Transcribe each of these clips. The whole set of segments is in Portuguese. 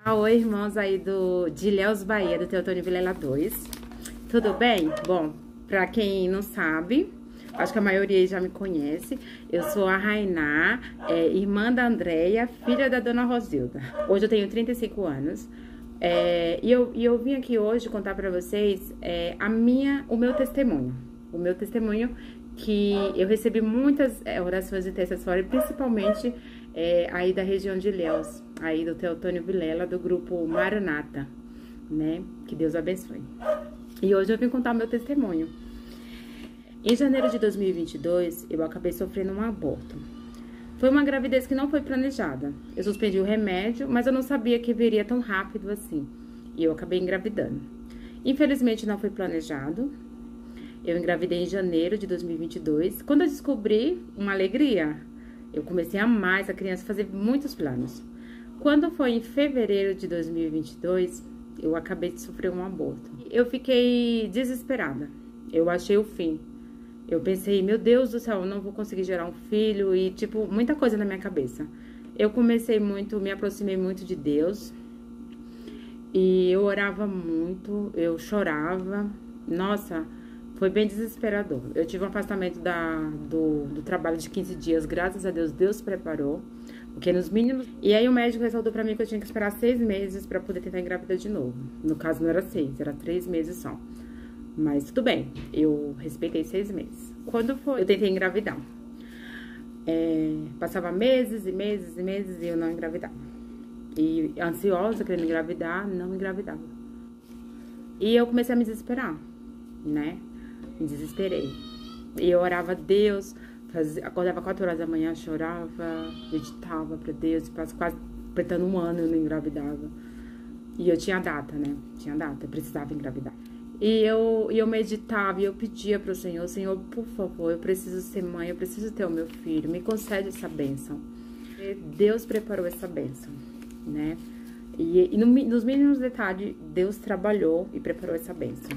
Oi, irmãos aí de Ilhéus, Bahia, do Teotônio Vilela 2. Tudo bem? Bom, pra quem não sabe, acho que a maioria aí já me conhece, eu sou a Rainá, irmã da Andréia, filha da dona Rosilda. Hoje eu tenho 35 anos. E eu vim aqui hoje contar pra vocês o meu testemunho. O meu testemunho que eu recebi muitas orações intercessórias, principalmente aí da região de Ilhéus, aí do Teotônio Vilela, do grupo Maranata, né? Que Deus abençoe. E hoje eu vim contar o meu testemunho. Em janeiro de 2022, eu acabei sofrendo um aborto. Foi uma gravidez que não foi planejada. Eu suspendi o remédio, mas eu não sabia que viria tão rápido assim. E eu acabei engravidando. Infelizmente não foi planejado. Eu engravidei em janeiro de 2022. Quando eu descobri, uma alegria. Eu comecei a amar essa criança, fazer muitos planos. Quando foi em fevereiro de 2022, eu acabei de sofrer um aborto. Eu fiquei desesperada. Eu achei o fim. Eu pensei, meu Deus do céu, eu não vou conseguir gerar um filho e, tipo, muita coisa na minha cabeça. Eu comecei muito, me aproximei muito de Deus. E eu orava muito, eu chorava. Nossa, foi bem desesperador. Eu tive um afastamento do trabalho de 15 dias. Graças a Deus, Deus preparou. Porque nos mínimos... E aí o médico ressaltou pra mim que eu tinha que esperar 6 meses pra poder tentar engravidar de novo. No caso, não era 6, era 3 meses só. Mas tudo bem, eu respeitei 6 meses. Quando foi? Eu tentei engravidar. Passava meses e meses e meses e eu não engravidava. E ansiosa, querendo engravidar, não engravidava. E eu comecei a me desesperar, né? Me desesperei. E eu orava a Deus, acordava 4 horas da manhã, chorava, meditava pra Deus, quase completando um ano eu não engravidava. E eu tinha data, né? Tinha data, eu precisava engravidar. E eu meditava e eu pedia pro Senhor, Senhor, por favor, eu preciso ser mãe, eu preciso ter o meu filho, me concede essa bênção. E Deus preparou essa bênção, né? E nos mínimos detalhes, Deus trabalhou e preparou essa bênção.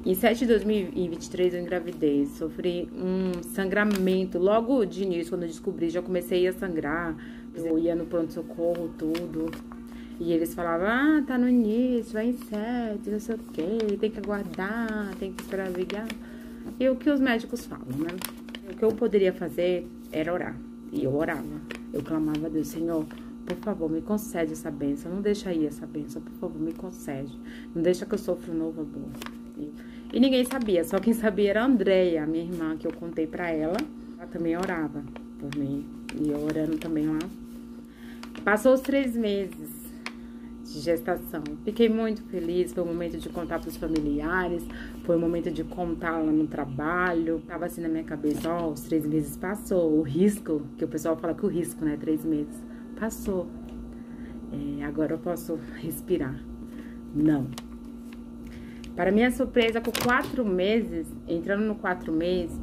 Em 7 de 2023 eu engravidei, sofri um sangramento. Logo de início, quando eu descobri, já comecei a sangrar. Eu ia no pronto-socorro, tudo. E eles falavam, tá no início, vai em 7, não sei o quê, tem que aguardar, tem que esperar ligar. E o que os médicos falam, né? O que eu poderia fazer era orar. E eu orava. Eu clamava a Deus, Senhor, por favor, me concede essa bênção. Não deixa aí essa bênção, por favor, me concede. Não deixa que eu sofra um novo aborto. E ninguém sabia, só quem sabia era a Andréia, a minha irmã, que eu contei pra ela. Ela também orava por mim, e eu orando também lá. Passou os 3 meses de gestação. Fiquei muito feliz, foi um momento de contar pros familiares, foi um momento de contar lá no trabalho. Tava assim na minha cabeça, ó, os 3 meses passou, o risco, que o pessoal fala que o risco, né, 3 meses, passou. Agora eu posso respirar. Não. Para minha surpresa, com 4 meses, entrando no 4 meses,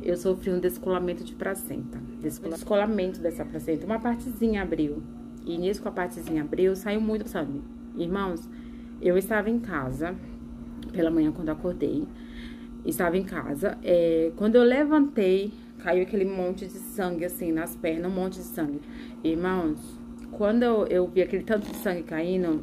eu sofri um descolamento de placenta. Descolamento dessa placenta. Uma partezinha abriu. E nisso, com a partezinha abriu, saiu muito sangue. Irmãos, eu estava em casa, pela manhã quando eu acordei. Estava em casa. Quando eu levantei, caiu aquele monte de sangue, assim, nas pernas, um monte de sangue. Irmãos, quando eu vi aquele tanto de sangue caindo,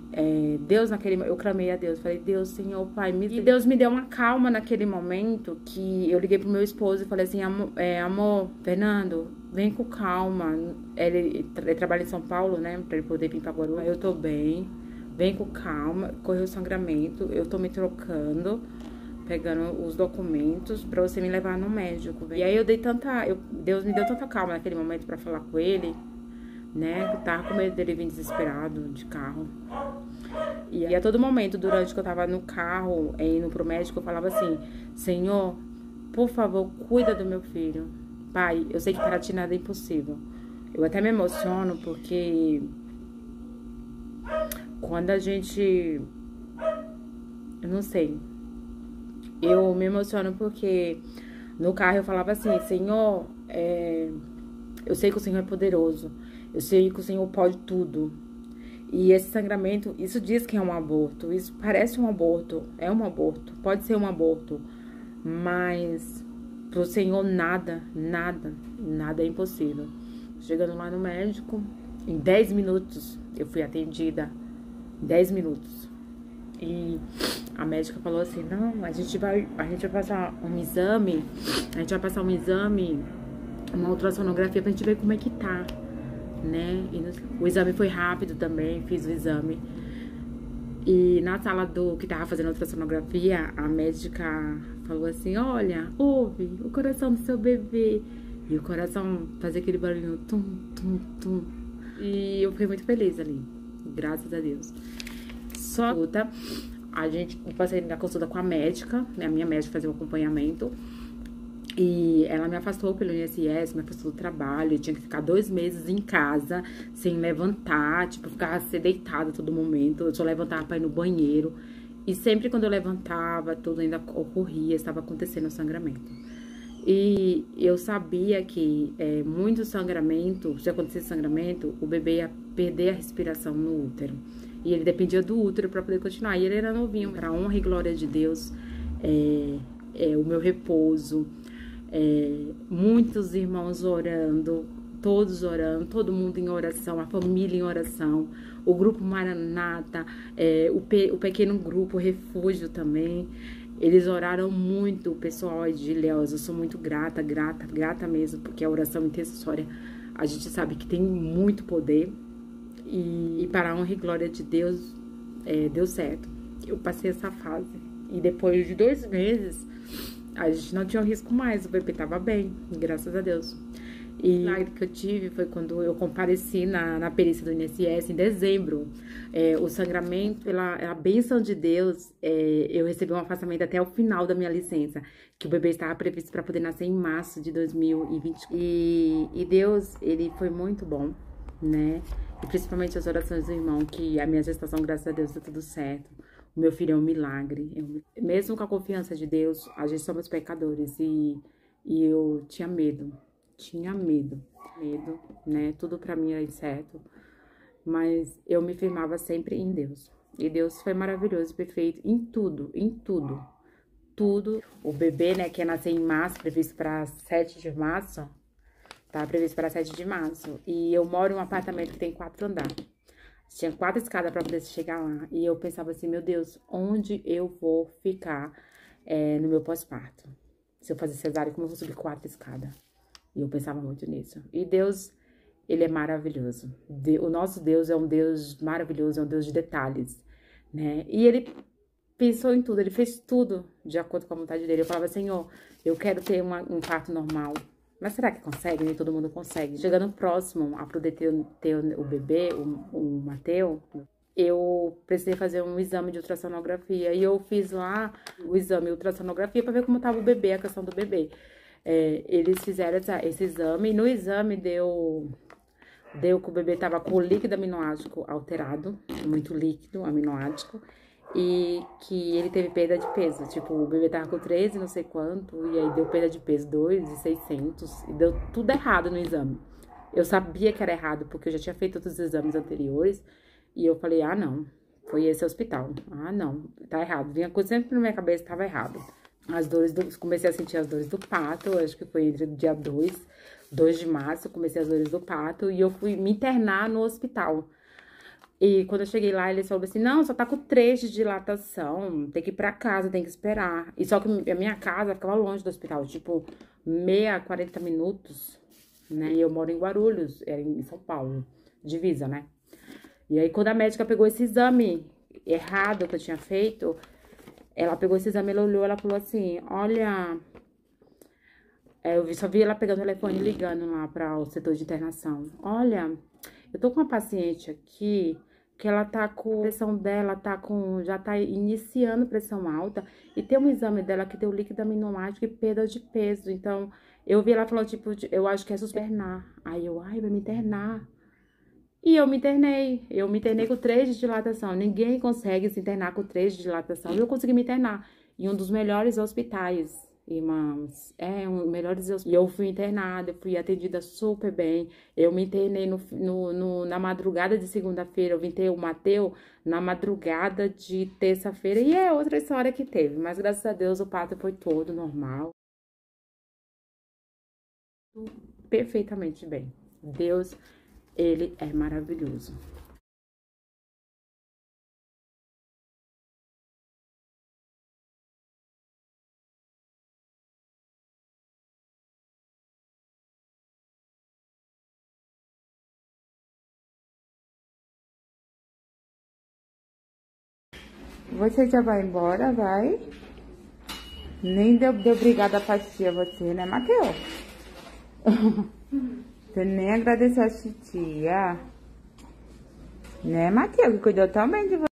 eu clamei a Deus, falei, Deus, Senhor, Pai, e Deus me deu uma calma naquele momento, que eu liguei pro meu esposo e falei assim, amor, Fernando, vem com calma, ele trabalha em São Paulo, né, pra ele poder vir pra Guarulhos, eu tô bem, vem com calma, correu o sangramento, eu tô me trocando, pegando os documentos pra você me levar no médico. E aí Deus me deu tanta calma naquele momento pra falar com ele, né, eu tava com medo dele vir desesperado de carro. E a todo momento, durante que eu tava no carro, indo pro médico, eu falava assim, Senhor, por favor, cuida do meu filho. Pai, eu sei que para ti nada é impossível. Eu até me emociono porque quando a gente... Eu não sei. Eu me emociono porque no carro eu falava assim, Senhor, eu sei que o Senhor é poderoso. Eu sei que o Senhor pode tudo. E esse sangramento, isso diz que é um aborto. Isso parece um aborto. É um aborto. Pode ser um aborto. Mas pro Senhor nada é impossível. Chegando lá no médico, em 10 minutos, Eu fui atendida em 10 minutos. E a médica falou assim, não, a gente vai passar um exame, uma ultrassonografia pra gente ver como é que tá, né? O exame foi rápido também, fiz o exame. E na sala do que tava fazendo a ultrassonografia, a médica falou assim, olha, ouve o coração do seu bebê. E o coração fazia aquele barulhinho, tum, tum, tum. E eu fiquei muito feliz ali, graças a Deus. Só luta, eu passei na consulta com a médica, né, a minha médica fazia um acompanhamento. E ela me afastou pelo INSS, me afastou do trabalho. Eu tinha que ficar 2 meses em casa, sem levantar, tipo, ficar deitada a todo momento. Eu só levantava pra ir no banheiro. E sempre quando eu levantava, tudo ainda ocorria, estava acontecendo o sangramento. E eu sabia que muito sangramento, se acontecesse sangramento, o bebê ia perder a respiração no útero. E ele dependia do útero para poder continuar. E ele era novinho, para a honra e glória de Deus, o meu repouso. Muitos irmãos orando, todos orando, todo mundo em oração, a família em oração, o grupo Maranata, o pequeno grupo Refúgio também. Eles oraram muito, o pessoal de Ilhéus. Eu sou muito grata mesmo, porque a oração intercessória, a gente sabe que tem muito poder. E para a honra e glória de Deus, deu certo. Eu passei essa fase. E depois de 2 meses, a gente não tinha risco mais, o bebê tava bem, graças a Deus. E o milagre que eu tive foi quando eu compareci na perícia do INSS em dezembro. O sangramento, pela bênção de Deus, eu recebi um afastamento até o final da minha licença, que o bebê estava previsto para poder nascer em março de 2020. E Deus, ele foi muito bom, né? E principalmente as orações do irmão, que a minha gestação, graças a Deus, deu tudo certo. O meu filho é um milagre. Mesmo com a confiança de Deus, a gente somos pecadores. E eu tinha medo, né? Tudo pra mim era incerto. Mas eu me firmava sempre em Deus. E Deus foi maravilhoso, perfeito em tudo, tudo. O bebê, né, que ia nascer em março, previsto para 7 de março, tá previsto para 7 de março. E eu moro em um apartamento que tem 4 andares. Tinha 4 escadas para poder chegar lá. E eu pensava assim, meu Deus, onde eu vou ficar no meu pós-parto? Se eu fazer cesárea, como eu vou subir 4 escadas? E eu pensava muito nisso. E Deus, ele é maravilhoso. O nosso Deus é um Deus maravilhoso, é um Deus de detalhes, né? E ele pensou em tudo, ele fez tudo de acordo com a vontade dele. Eu falava, Senhor, eu quero ter um parto normal. Mas será que consegue? Nem todo mundo consegue. Chegando próximo a poder ter o bebê, o Mateus, eu precisei fazer um exame de ultrassonografia. E eu fiz lá o exame de ultrassonografia para ver como estava o bebê, a questão do bebê. Eles fizeram esse exame e no exame deu que o bebê estava com o líquido aminoácido alterado, muito líquido aminoácido. E que ele teve perda de peso, tipo, o bebê tava com 13, não sei quanto, e aí deu perda de peso, 2.600, e deu tudo errado no exame. Eu sabia que era errado, porque eu já tinha feito outros exames anteriores, e eu falei, ah, não, foi esse hospital. Ah, não, tá errado. Vinha coisa sempre na minha cabeça, tava errado. Comecei a sentir as dores do parto, acho que foi entre o dia 2 de março, comecei as dores do parto, e eu fui me internar no hospital. E quando eu cheguei lá, eles falaram assim, não, só tá com 3 de dilatação, tem que ir pra casa, tem que esperar. E só que a minha casa ficava longe do hospital, tipo, 40 minutos, né? E eu moro em Guarulhos, em São Paulo, divisa, né? E aí, quando a médica pegou esse exame errado que eu tinha feito, ela pegou esse exame, ela olhou, ela falou assim, olha... eu só vi ela pegando o telefone e ligando lá para o setor de internação. Olha, eu tô com uma paciente aqui que ela tá com a pressão dela, já tá iniciando pressão alta e tem um exame dela que tem o líquido aminoácido e perda de peso. Então, eu vi ela falando, tipo, eu acho que é internar. Aí vai me internar. E eu me internei com 3 de dilatação. Ninguém consegue se internar com 3 de dilatação. E eu consegui me internar em um dos melhores hospitais, irmãos. Um melhores hospitais. E eu fui internada, eu fui atendida super bem. Eu me internei na madrugada de segunda-feira. Eu vim ter o Mateus na madrugada de terça-feira. E é outra história que teve. Mas graças a Deus o parto foi todo normal. Perfeitamente bem. Deus, ele é maravilhoso. Você já vai embora, vai? Nem deu obrigada pra tia você, né, Matheus? Você nem agradeceu a titia. Né, Matheus? Que cuidou tão bem de você.